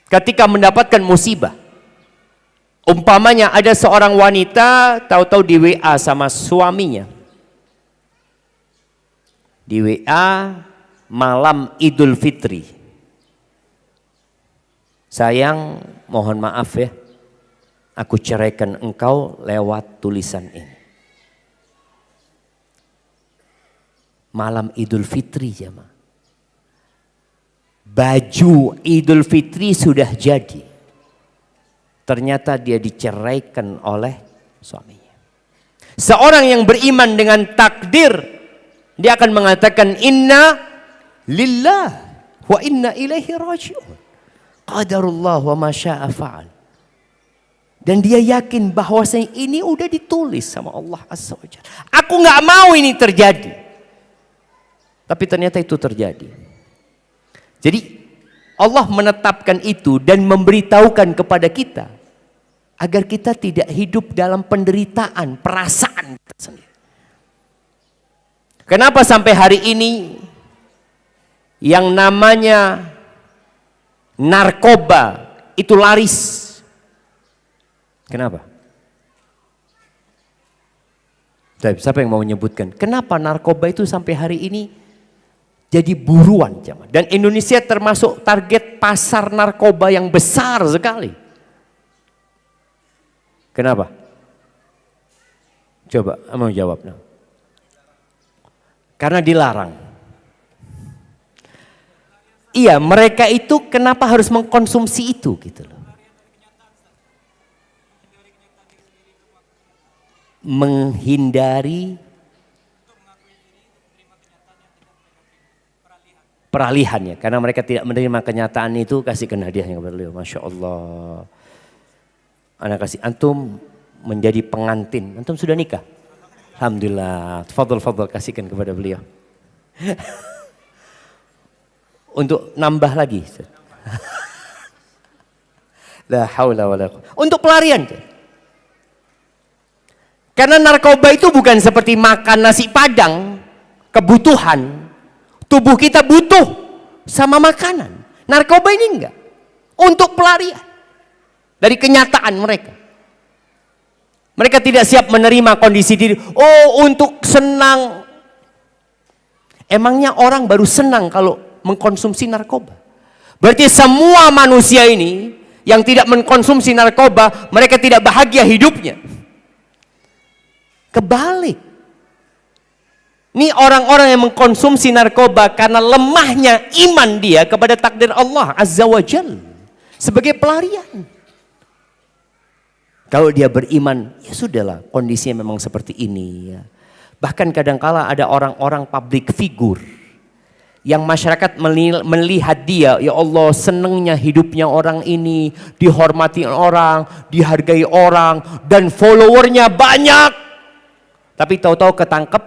ketika mendapatkan musibah. Umpamanya ada seorang wanita tahu-tahu di WA sama suaminya. Di WA malam Idul Fitri. Sayang, mohon maaf ya. Aku ceraikan engkau lewat tulisan ini. Malam Idul Fitri jemaah. Baju Idul Fitri sudah jadi. Ternyata dia diceraikan oleh suaminya. Seorang yang beriman dengan takdir, dia akan mengatakan inna lillah wa inna ilaihi raji'un. Qadarullah wa ma syaa fa'al. Dan dia yakin bahwasanya ini udah ditulis sama Allah Azza wa Jalla. Aku nggak mau ini terjadi. Tapi ternyata itu terjadi. Jadi Allah menetapkan itu dan memberitahukan kepada kita agar kita tidak hidup dalam penderitaan, perasaan kita sendiri. Kenapa sampai hari ini yang namanya narkoba itu laris? Kenapa? Siapa yang mau menyebutkan? Kenapa narkoba itu sampai hari ini jadi buruan jemaah? Dan Indonesia termasuk target pasar narkoba yang besar sekali. Kenapa? Coba mau jawab. Karena dilarang. Iya, mereka itu kenapa harus mengkonsumsi itu gitu loh. Menghindari peralihannya, karena mereka tidak menerima kenyataan itu, kasihkan hadiahnya kepada beliau. Masya Allah. Anak kasih antum menjadi pengantin. Antum sudah nikah? Alhamdulillah. Fadl kasihkan kepada beliau. Untuk nambah lagi. La haula wala quwwata. Untuk pelarian. Karena narkoba itu bukan seperti makan nasi padang, kebutuhan. Tubuh kita butuh sama makanan. Narkoba ini enggak. Untuk pelarian dari kenyataan mereka. Mereka tidak siap menerima kondisi diri. Oh, untuk senang. Emangnya orang baru senang kalau mengkonsumsi narkoba? Berarti semua manusia ini yang tidak mengkonsumsi narkoba, mereka tidak bahagia hidupnya. Kebalik. Ini orang-orang yang mengkonsumsi narkoba karena lemahnya iman dia kepada takdir Allah Azza wa Jal. Sebagai pelarian. Kalau dia beriman, ya sudahlah, kondisinya memang seperti ini. Ya. Bahkan kadangkala ada orang-orang public figure yang masyarakat melihat dia, ya Allah senengnya hidupnya orang ini, dihormati orang, dihargai orang, dan followernya banyak. Tapi tahu-tahu ketangkep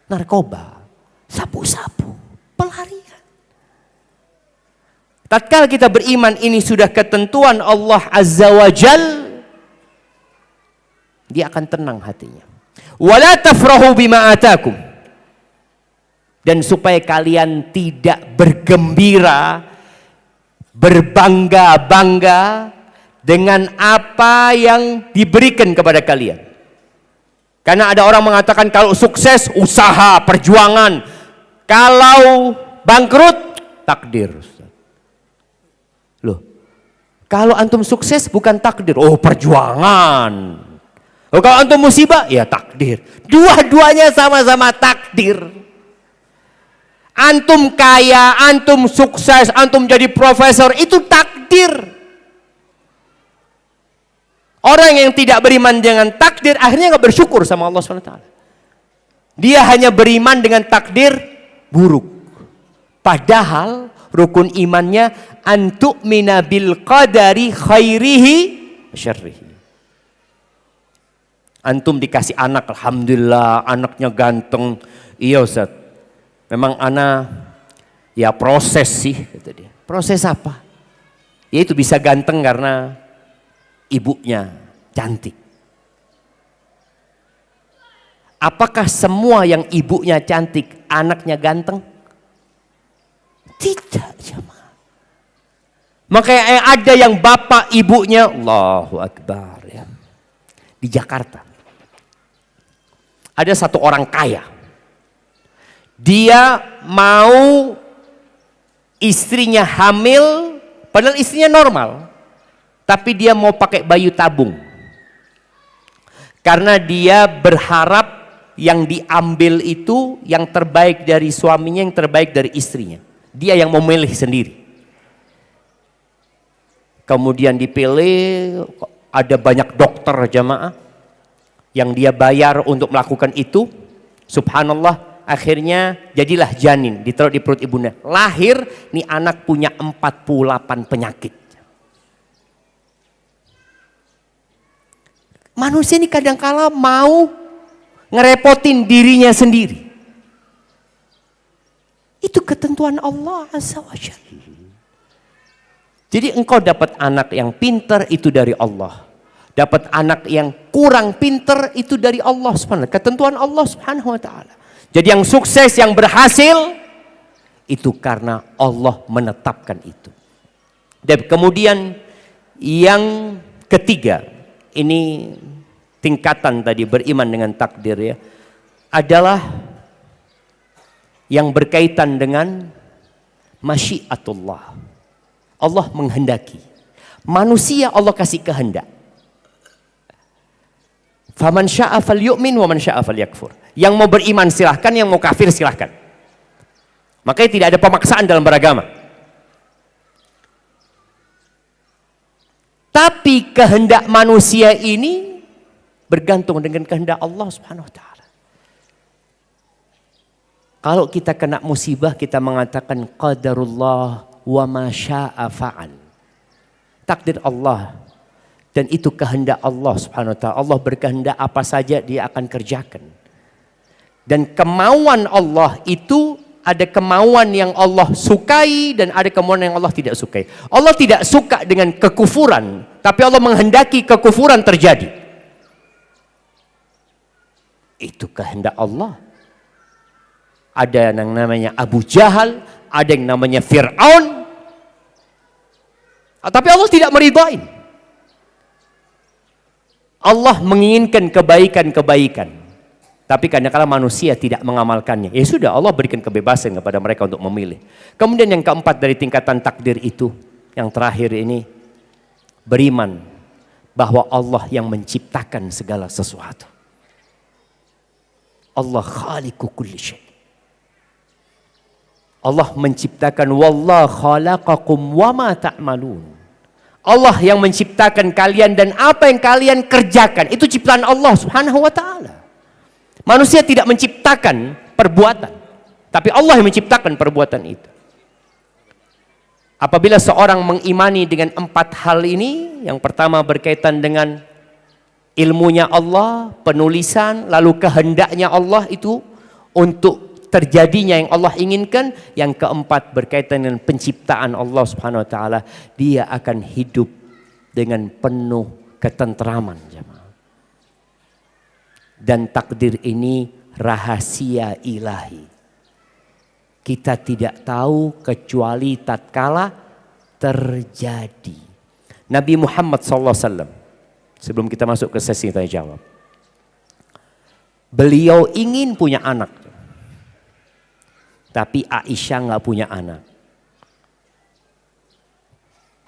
narkoba, sapu-sapu, pelarian. Tatkala kita beriman ini sudah ketentuan Allah Azza wa Jal, dia akan tenang hatinya. Wala tafrahu bima atakum. Dan supaya kalian tidak bergembira, berbangga-bangga dengan apa yang diberikan kepada kalian. Karena ada orang mengatakan kalau sukses, usaha, perjuangan. Kalau bangkrut, takdir. Loh, kalau antum sukses bukan takdir, oh perjuangan. Oh, kalau antum musibah, ya takdir. Dua-duanya sama-sama takdir. Antum kaya, antum sukses, antum jadi profesor, itu takdir. Orang yang tidak beriman dengan takdir akhirnya nggak bersyukur sama Allah SWT. Dia hanya beriman dengan takdir buruk. Padahal rukun imannya antu'mina bil qadari khairihi syarrihi. Antum dikasih anak, alhamdulillah anaknya ganteng. Iya Ustaz, memang anak ya proses sih kata dia. Proses apa? Ya itu bisa ganteng karena ibunya cantik. Apakah semua yang ibunya cantik, anaknya ganteng? Tidak, jemaah. Makanya ada yang bapak ibunya, Allahu Akbar ya. Di Jakarta. Ada satu orang kaya. Dia mau istrinya hamil, padahal istrinya normal. Tapi dia mau pakai bayi tabung. Karena dia berharap yang diambil itu yang terbaik dari suaminya, yang terbaik dari istrinya. Dia yang memilih sendiri. Kemudian dipilih, ada banyak dokter jamaah yang dia bayar untuk melakukan itu. Subhanallah, akhirnya jadilah janin, ditaruh di perut ibunda. Lahir, nih anak punya 48 penyakit. Manusia ini kadangkala mau ngerepotin dirinya sendiri. Itu ketentuan Allah Azza wa Jalla. Jadi engkau dapat anak yang pintar itu dari Allah. Dapat anak yang kurang pintar itu dari Allah Subhanahu wa ta'ala. Ketentuan Allah Subhanahu wa ta'ala. Jadi yang sukses, yang berhasil itu karena Allah menetapkan itu. Dan kemudian yang ketiga, ini tingkatan tadi beriman dengan takdir ya, adalah yang berkaitan dengan masyiatullah. Allah menghendaki. Manusia Allah kasih kehendak. Faman syaa falyu'min wa man syaa falyakfur. Yang mau beriman silahkan, yang mau kafir silahkan. Makanya tidak ada pemaksaan dalam beragama. Tapi kehendak manusia ini bergantung dengan kehendak Allah Subhanahu wa ta'ala. Kalau kita kena musibah, kita mengatakan qadarullah wa ma syaa fa'al. Takdir Allah dan itu kehendak Allah Subhanahu wa ta'ala. Allah berkehendak apa saja dia akan kerjakan. Dan kemauan Allah itu ada kemauan yang Allah sukai dan ada kemauan yang Allah tidak sukai. Allah tidak suka dengan kekufuran, tapi Allah menghendaki kekufuran terjadi. Itu kehendak Allah. Ada yang namanya Abu Jahal, ada yang namanya Fir'aun. Tapi Allah tidak meridai. Allah menginginkan kebaikan-kebaikan. Tapi kadang-kadang manusia tidak mengamalkannya. Ya sudah, Allah berikan kebebasan kepada mereka untuk memilih. Kemudian yang keempat dari tingkatan takdir itu, yang terakhir ini, beriman bahwa Allah yang menciptakan segala sesuatu. Allah khaliqu kulli syai'. Allah menciptakan, wallah khalaqakum wa ma ta'malun. Allah yang menciptakan kalian dan apa yang kalian kerjakan itu ciptaan Allah Subhanahu wa ta'ala. Manusia tidak menciptakan perbuatan, tapi Allah yang menciptakan perbuatan itu. Apabila seorang mengimani dengan empat hal ini, yang pertama berkaitan dengan ilmunya Allah, penulisan, lalu kehendaknya Allah itu untuk terjadinya yang Allah inginkan. Yang keempat berkaitan dengan penciptaan Allah Subhanahu wa ta'ala, dia akan hidup dengan penuh ketentraman, jemaah. Dan takdir ini rahasia ilahi. Kita tidak tahu kecuali tatkala terjadi. Nabi Muhammad SAW, sebelum kita masuk ke sesi tanya jawab, beliau ingin punya anak, tapi Aisyah nggak punya anak,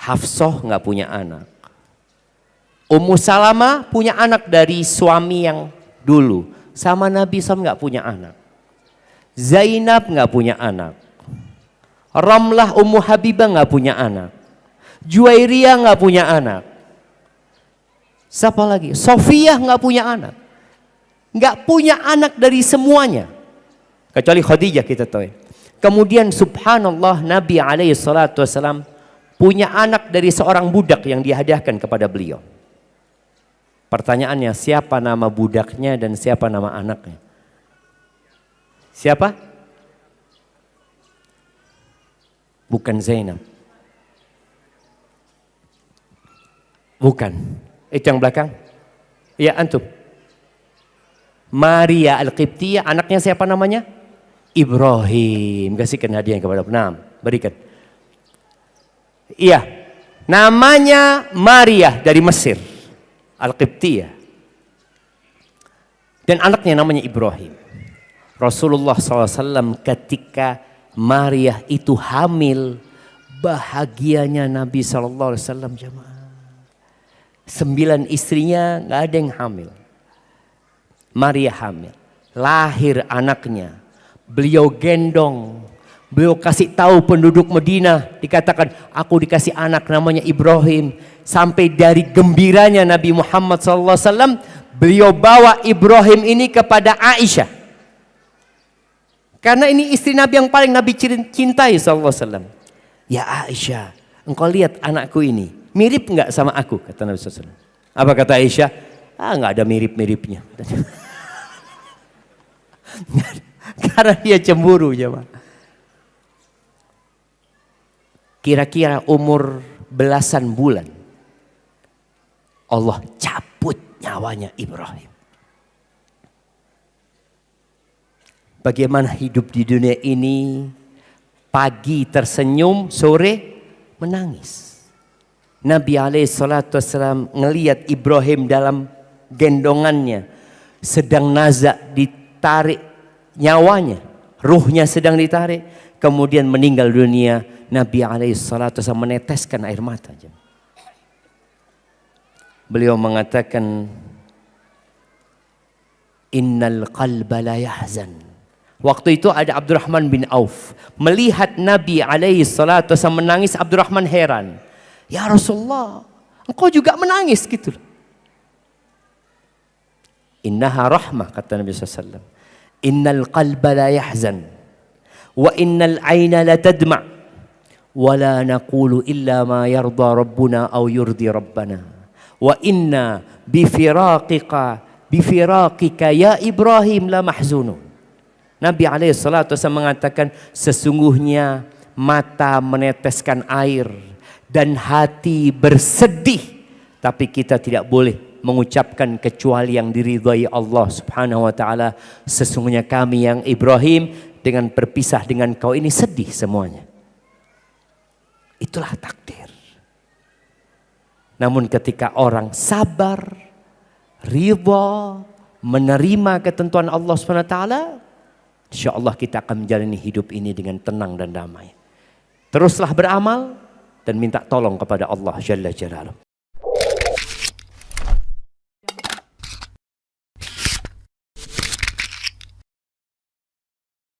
Hafsah nggak punya anak, Ummu Salamah punya anak dari suami yang dulu, sama Nabi SAW nggak punya anak. Zainab nggak punya anak. Ramlah Ummu Habibah nggak punya anak. Juwairiyah nggak punya anak. Siapa lagi? Sofiyah nggak punya anak. Nggak punya anak dari semuanya, kecuali Khadijah kita tahu. Kemudian subhanallah, Nabi SAW punya anak dari seorang budak yang dihadiahkan kepada beliau. Pertanyaannya, siapa nama budaknya dan siapa nama anaknya? Siapa? Bukan Zainab. Bukan. Itu yang belakang? Ya, antum. Maria Al-Qibtiyah, anaknya siapa namanya? Ibrahim. Kasihkan hadiah kepada Naam, berikan. Iya, namanya Maria dari Mesir. Al-Qibtiyah. Dan anaknya namanya Ibrahim. Rasulullah SAW ketika Maria itu hamil, bahagianya Nabi SAW, jemaah. 9 istrinya nggak ada yang hamil. Maria hamil, lahir anaknya, beliau gendong, beliau kasih tahu penduduk Madinah, dikatakan aku dikasih anak namanya Ibrahim. Sampai dari gembiranya Nabi Muhammad SAW, beliau bawa Ibrahim ini kepada Aisyah. Karena ini istri Nabi yang paling Nabi cintai SAW. Ya Aisyah, engkau lihat anakku ini, mirip nggak sama aku? Kata Nabi SAW. Apa kata Aisyah? Nggak ada mirip-miripnya. Karena dia cemburu, jemaah. kira-kira umur belasan bulan, Allah cabut nyawanya Ibrahim. Bagaimana hidup di dunia ini, pagi tersenyum, sore menangis. Nabi SAW ngelihat Ibrahim dalam gendongannya, sedang nazak ditarik nyawanya, ruhnya sedang ditarik, kemudian meninggal dunia. Nabi SAW meneteskan air mata. Beliau mengatakan, innal qalba la yahzan. Waktu itu ada Abdurrahman bin Auf. Melihat Nabi SAW menangis, Abdurrahman heran. Ya Rasulullah, engkau juga menangis gitu. Innaha rahmah, kata Nabi SAW. Innal qalba la yahzan. Wa innal ayna la tadma' wa la naqulu illa ma yarda rabbuna aw yurdi rabbana. Wa inna bifiraqika ya Ibrahim la mahzunun. Nabi SAW mengatakan, sesungguhnya mata meneteskan air dan hati bersedih, tapi kita tidak boleh mengucapkan kecuali yang diridhai Allah Subhanahu wa taala. Sesungguhnya kami yang Ibrahim dengan berpisah dengan kau ini sedih semuanya. Itulah takdir. Namun ketika orang sabar, ridha, menerima ketentuan Allah Subhanahu wa taala, insya Allah kita akan menjalani hidup ini dengan tenang dan damai. Teruslah beramal dan minta tolong kepada Allah Jalla Jalaluh.